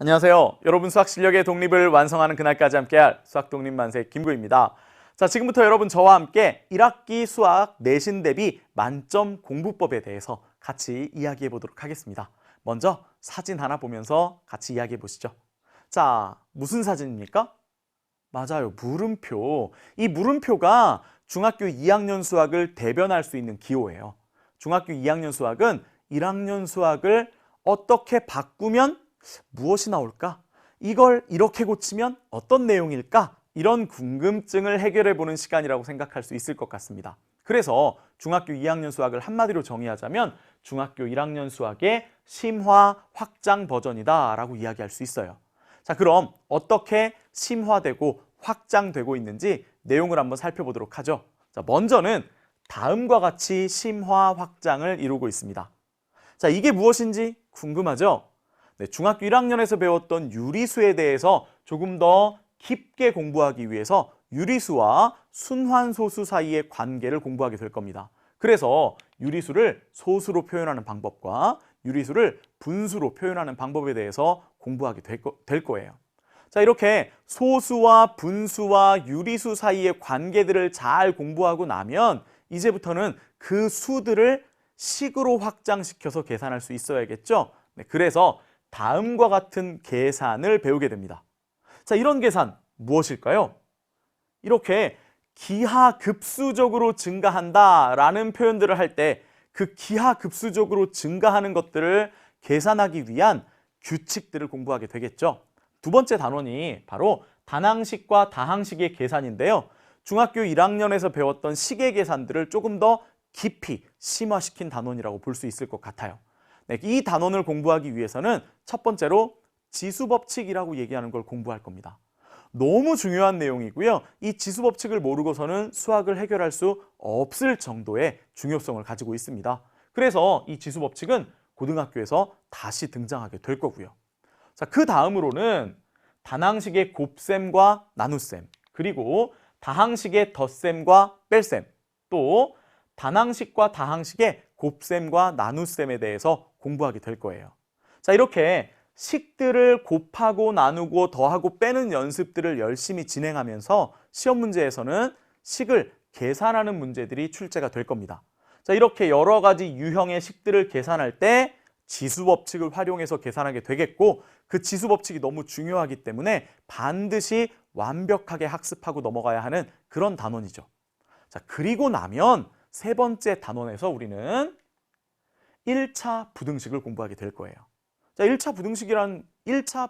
안녕하세요. 여러분 수학 실력의 독립을 완성하는 그날까지 함께할 수학 독립 만세 김구입니다. 자, 지금부터 여러분 저와 함께 1학기 수학 내신 대비 만점 공부법에 대해서 같이 이야기해 보도록 하겠습니다. 먼저 사진 하나 보면서 같이 이야기해 보시죠. 자, 무슨 사진입니까? 맞아요. 물음표. 이 물음표가 중학교 2학년 수학을 대변할 수 있는 기호예요. 중학교 2학년 수학은 1학년 수학을 어떻게 바꾸면 무엇이 나올까? 이걸 이렇게 고치면 어떤 내용일까? 이런 궁금증을 해결해 보는 시간이라고 생각할 수 있을 것 같습니다. 그래서 중학교 2학년 수학을 한마디로 정의하자면 중학교 1학년 수학의 심화 확장 버전이다 라고 이야기할 수 있어요. 자, 그럼 어떻게 심화되고 확장되고 있는지 내용을 한번 살펴보도록 하죠. 자, 먼저는 다음과 같이 심화 확장을 이루고 있습니다. 자, 이게 무엇인지 궁금하죠? 네, 중학교 1학년에서 배웠던 유리수에 대해서 조금 더 깊게 공부하기 위해서 유리수와 순환소수 사이의 관계를 공부하게 될 겁니다. 그래서 유리수를 소수로 표현하는 방법과 유리수를 분수로 표현하는 방법에 대해서 공부하게 될 거예요. 자, 이렇게 소수와 분수와 유리수 사이의 관계들을 잘 공부하고 나면 이제부터는 그 수들을 식으로 확장시켜서 계산할 수 있어야겠죠? 네, 그래서 다음과 같은 계산을 배우게 됩니다. 자, 이런 계산 무엇일까요? 이렇게 기하급수적으로 증가한다라는 표현들을 할 때 그 기하급수적으로 증가하는 것들을 계산하기 위한 규칙들을 공부하게 되겠죠. 두 번째 단원이 바로 단항식과 다항식의 계산인데요. 중학교 1학년에서 배웠던 식의 계산들을 조금 더 깊이 심화시킨 단원이라고 볼 수 있을 것 같아요. 네, 이 단원을 공부하기 위해서는 첫 번째로 지수법칙이라고 얘기하는 걸 공부할 겁니다. 너무 중요한 내용이고요. 이 지수법칙을 모르고서는 수학을 해결할 수 없을 정도의 중요성을 가지고 있습니다. 그래서 이 지수법칙은 고등학교에서 다시 등장하게 될 거고요. 자, 그 다음으로는 단항식의 곱셈과 나눗셈, 그리고 다항식의 덧셈과 뺄셈, 또 단항식과 다항식의 곱셈과 나눗셈에 대해서 공부하게 될 거예요. 자, 이렇게 식들을 곱하고 나누고 더하고 빼는 연습들을 열심히 진행하면서 시험 문제에서는 식을 계산하는 문제들이 출제가 될 겁니다. 자, 이렇게 여러 가지 유형의 식들을 계산할 때 지수법칙을 활용해서 계산하게 되겠고, 그 지수법칙이 너무 중요하기 때문에 반드시 완벽하게 학습하고 넘어가야 하는 그런 단원이죠. 자, 그리고 나면 세 번째 단원에서 우리는 1차 부등식을 공부하게 될 거예요. 자, 1차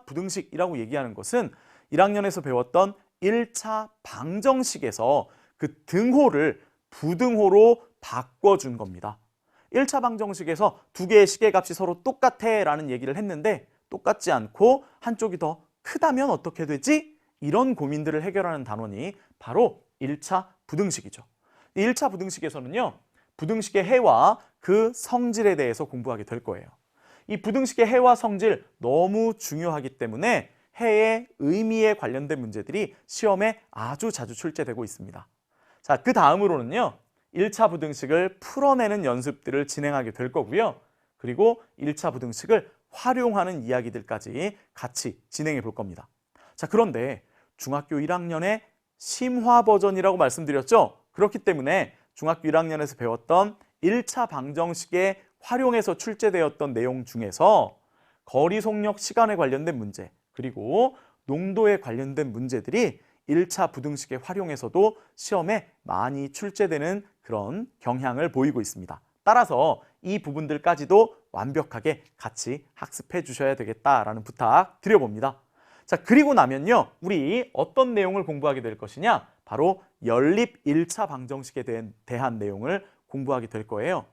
부등식이라고 얘기하는 것은 1학년에서 배웠던 1차 방정식에서 그 등호를 부등호로 바꿔준 겁니다. 1차 방정식에서 두 개의 식의 값이 서로 똑같아 라는 얘기를 했는데 똑같지 않고 한쪽이 더 크다면 어떻게 되지? 이런 고민들을 해결하는 단원이 바로 1차 부등식이죠. 1차 부등식에서는요, 부등식의 해와 그 성질에 대해서 공부하게 될 거예요. 이 부등식의 해와 성질 너무 중요하기 때문에 해의 의미에 관련된 문제들이 시험에 아주 자주 출제되고 있습니다. 자, 그 다음으로는요, 1차 부등식을 풀어내는 연습들을 진행하게 될 거고요. 그리고 1차 부등식을 활용하는 이야기들까지 같이 진행해 볼 겁니다. 자, 그런데 중학교 1학년의 심화 버전이라고 말씀드렸죠? 그렇기 때문에 중학교 1학년에서 배웠던 1차 방정식에 활용해서 출제되었던 내용 중에서 거리 속력 시간에 관련된 문제, 그리고 농도에 관련된 문제들이 1차 부등식에 활용해서도 시험에 많이 출제되는 그런 경향을 보이고 있습니다. 따라서 이 부분들까지도 완벽하게 같이 학습해 주셔야 되겠다라는 부탁 드려봅니다. 자, 그리고 나면요, 우리 어떤 내용을 공부하게 될 것이냐? 바로 연립 1차 방정식에 대한 내용을 공부하게 될 거예요.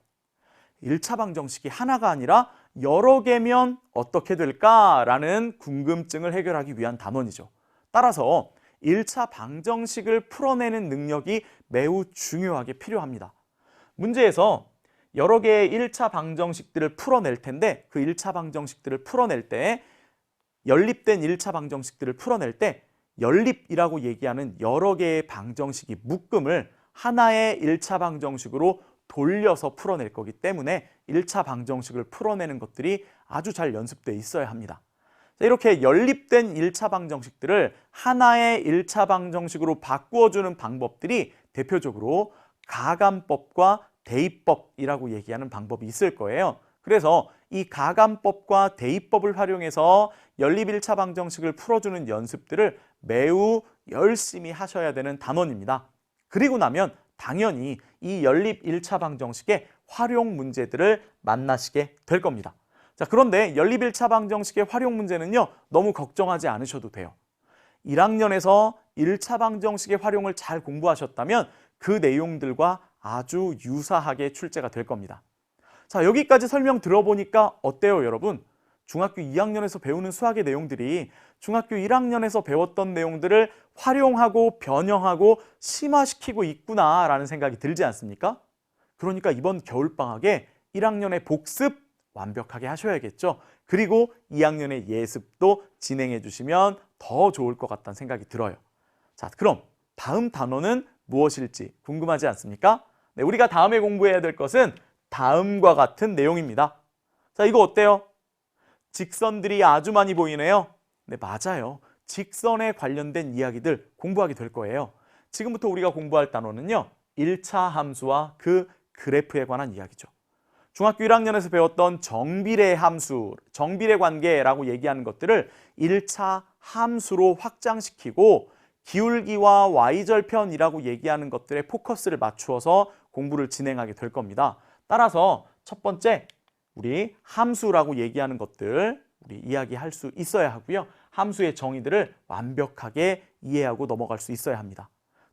1차 방정식이 하나가 아니라 여러 개면 어떻게 될까라는 궁금증을 해결하기 위한 단원이죠. 따라서 1차 방정식을 풀어내는 능력이 매우 중요하게 필요합니다. 문제에서 여러 개의 1차 방정식들을 풀어낼 텐데 그 1차 방정식들을 풀어낼 때 연립된 1차 방정식들을 풀어낼 때 연립이라고 얘기하는 여러 개의 방정식이 묶음을 하나의 1차 방정식으로 돌려서 풀어낼 거기 때문에 1차 방정식을 풀어내는 것들이 아주 잘 연습돼 있어야 합니다. 자, 이렇게 연립된 1차 방정식들을 하나의 1차 방정식으로 바꾸어주는 방법들이 대표적으로 가감법과 대입법이라고 얘기하는 방법이 있을 거예요. 그래서 이 가감법과 대입법을 활용해서 연립 1차 방정식을 풀어주는 연습들을 매우 열심히 하셔야 되는 단원입니다. 그리고 나면 당연히 이 연립 1차 방정식의 활용 문제들을 만나시게 될 겁니다. 자, 그런데 연립 1차 방정식의 활용 문제는요, 너무 걱정하지 않으셔도 돼요. 1학년에서 1차 방정식의 활용을 잘 공부하셨다면 그 내용들과 아주 유사하게 출제가 될 겁니다. 자, 여기까지 설명 들어보니까 어때요, 여러분? 중학교 2학년에서 배우는 수학의 내용들이 중학교 1학년에서 배웠던 내용들을 활용하고 변형하고 심화시키고 있구나라는 생각이 들지 않습니까? 그러니까 이번 겨울방학에 1학년의 복습 완벽하게 하셔야겠죠. 그리고 2학년의 예습도 진행해 주시면 더 좋을 것 같다는 생각이 들어요. 자, 그럼 다음 단어는 무엇일지 궁금하지 않습니까? 네, 우리가 다음에 공부해야 될 것은 다음과 같은 내용입니다. 자, 이거 어때요? 직선들이 아주 많이 보이네요. 네, 맞아요. 직선에 관련된 이야기들 공부하게 될 거예요. 지금부터 우리가 공부할 단어는요, 1차 함수와 그 그래프에 관한 이야기죠. 중학교 1학년에서 배웠던 정비례 함수, 정비례 관계라고 얘기하는 것들을 1차 함수로 확장시키고 기울기와 y절편이라고 얘기하는 것들에 포커스를 맞추어서 공부를 진행하게 될 겁니다. 따라서 첫 번째, 우리 함수라고 얘기하는 것들 우리 이야기할 수 있어야 하고요. 함수의 정의들을 완벽하게 이해하고 넘어갈 수 있어야 합니다.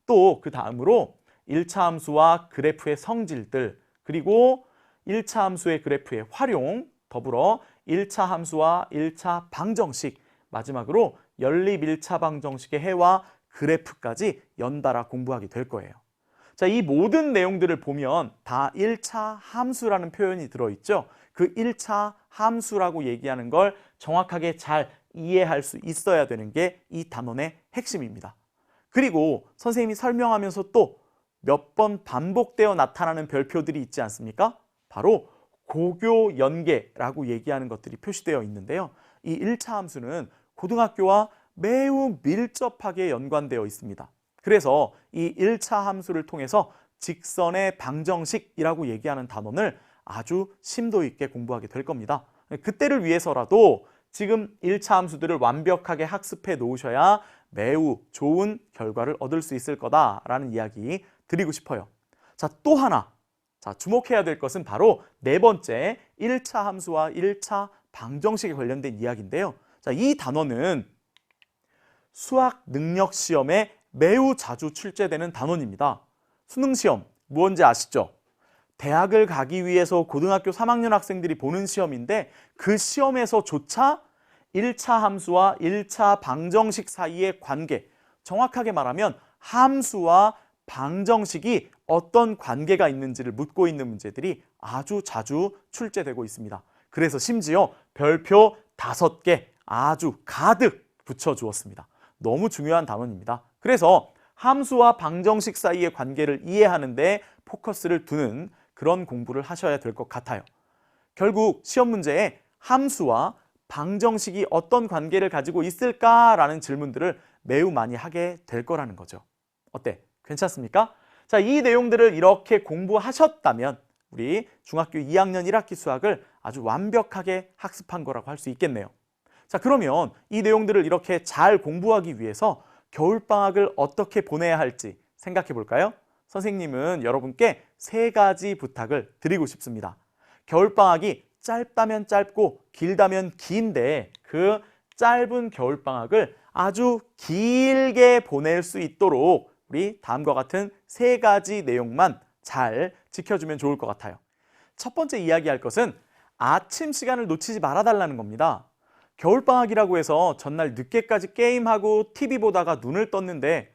또 그 다음으로 1차 함수와 그래프의 성질들, 그리고 1차 함수의 그래프의 활용, 더불어 1차 함수와 1차 방정식, 마지막으로 연립 1차 방정식의 해와 그래프까지 연달아 공부하게 될 거예요. 자, 이 모든 내용들을 보면 다 1차 함수라는 표현이 들어있죠. 그 1차 함수라고 얘기하는 걸 정확하게 잘 이해할 수 있어야 되는 게 이 단원의 핵심입니다. 그리고 선생님이 설명하면서 또 몇 번 반복되어 나타나는 별표들이 있지 않습니까? 바로 고교 연계라고 얘기하는 것들이 표시되어 있는데요. 이 1차 함수는 고등학교와 매우 밀접하게 연관되어 있습니다. 그래서 이 1차 함수를 통해서 직선의 방정식이라고 얘기하는 단원을 아주 심도 있게 공부하게 될 겁니다. 그때를 위해서라도 지금 1차 함수들을 완벽하게 학습해 놓으셔야 매우 좋은 결과를 얻을 수 있을 거다라는 이야기 드리고 싶어요. 자, 또 하나. 자, 주목해야 될 것은 바로 네 번째 1차 함수와 1차 방정식에 관련된 이야기인데요. 자, 이 단어는 수학 능력 시험에 매우 자주 출제되는 단원입니다. 수능 시험, 무언지 아시죠? 대학을 가기 위해서 고등학교 3학년 학생들이 보는 시험인데 그 시험에서조차 1차 함수와 1차 방정식 사이의 관계, 정확하게 말하면 함수와 방정식이 어떤 관계가 있는지를 묻고 있는 문제들이 아주 자주 출제되고 있습니다. 그래서 심지어 별표 5개 아주 가득 붙여주었습니다. 너무 중요한 단원입니다. 그래서 함수와 방정식 사이의 관계를 이해하는 데 포커스를 두는 그런 공부를 하셔야 될 것 같아요. 결국 시험 문제에 함수와 방정식이 어떤 관계를 가지고 있을까라는 질문들을 매우 많이 하게 될 거라는 거죠. 어때? 괜찮습니까? 자, 이 내용들을 이렇게 공부하셨다면 우리 중학교 2학년 1학기 수학을 아주 완벽하게 학습한 거라고 할 수 있겠네요. 자, 그러면 이 내용들을 이렇게 잘 공부하기 위해서 겨울방학을 어떻게 보내야 할지 생각해 볼까요? 선생님은 여러분께 3가지 부탁을 드리고 싶습니다. 겨울방학이 짧다면 짧고 길다면 긴데 그 짧은 겨울방학을 아주 길게 보낼 수 있도록 우리 다음과 같은 3가지 내용만 잘 지켜주면 좋을 것 같아요. 첫 번째 이야기할 것은 아침 시간을 놓치지 말아달라는 겁니다. 겨울방학이라고 해서 전날 늦게까지 게임하고 TV 보다가 눈을 떴는데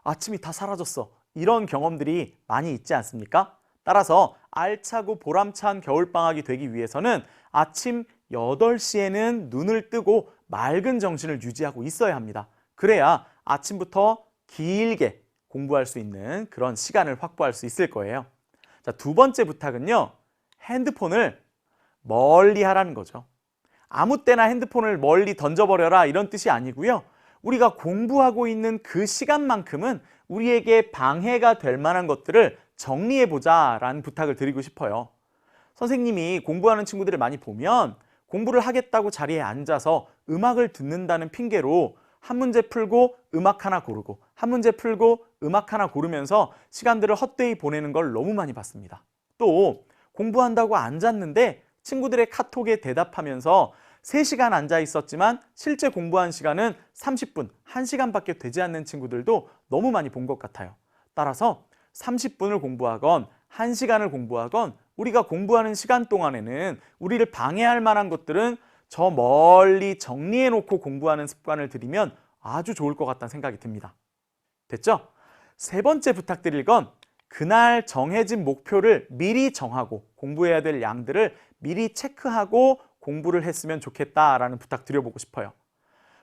아침이 다 사라졌어. 이런 경험들이 많이 있지 않습니까? 따라서 알차고 보람찬 겨울방학이 되기 위해서는 아침 8시에는 눈을 뜨고 맑은 정신을 유지하고 있어야 합니다. 그래야 아침부터 길게 공부할 수 있는 그런 시간을 확보할 수 있을 거예요. 자, 두 번째 부탁은요. 핸드폰을 멀리 하라는 거죠. 아무 때나 핸드폰을 멀리 던져버려라 이런 뜻이 아니고요. 우리가 공부하고 있는 그 시간만큼은 우리에게 방해가 될 만한 것들을 정리해보자라는 부탁을 드리고 싶어요. 선생님이 공부하는 친구들을 많이 보면 공부를 하겠다고 자리에 앉아서 음악을 듣는다는 핑계로 한 문제 풀고 음악 하나 고르고 한 문제 풀고 음악 하나 고르면서 시간들을 헛되이 보내는 걸 너무 많이 봤습니다. 또 공부한다고 앉았는데 친구들의 카톡에 대답하면서 3시간 앉아 있었지만 실제 공부한 시간은 30분, 1시간밖에 되지 않는 친구들도 너무 많이 본 것 같아요. 따라서 30분을 공부하건 1시간을 공부하건 우리가 공부하는 시간 동안에는 우리를 방해할 만한 것들은 저 멀리 정리해 놓고 공부하는 습관을 들이면 아주 좋을 것 같다는 생각이 듭니다. 됐죠? 3번째 부탁드릴 건 그날 정해진 목표를 미리 정하고 공부해야 될 양들을 미리 체크하고 공부를 했으면 좋겠다라는 부탁 드려보고 싶어요.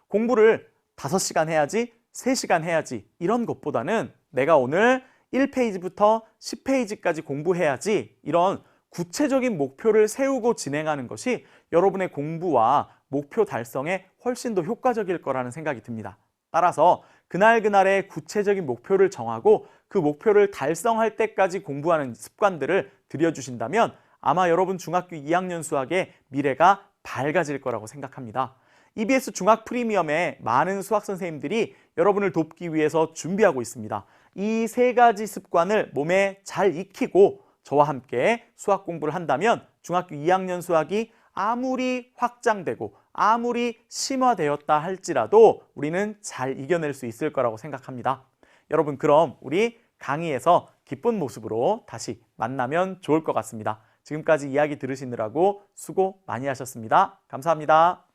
공부를 5시간 해야지, 3시간 해야지 이런 것보다는 내가 오늘 1페이지부터 10페이지까지 공부해야지 이런 구체적인 목표를 세우고 진행하는 것이 여러분의 공부와 목표 달성에 훨씬 더 효과적일 거라는 생각이 듭니다. 따라서 그날그날의 구체적인 목표를 정하고 그 목표를 달성할 때까지 공부하는 습관들을 들여주신다면 아마 여러분 중학교 2학년 수학의 미래가 밝아질 거라고 생각합니다. EBS 중학 프리미엄에 많은 수학 선생님들이 여러분을 돕기 위해서 준비하고 있습니다. 이 3가지 습관을 몸에 잘 익히고 저와 함께 수학 공부를 한다면 중학교 2학년 수학이 아무리 확장되고 아무리 심화되었다 할지라도 우리는 잘 이겨낼 수 있을 거라고 생각합니다. 여러분 그럼 우리 강의에서 기쁜 모습으로 다시 만나면 좋을 것 같습니다. 지금까지 이야기 들으시느라고 수고 많이 하셨습니다. 감사합니다.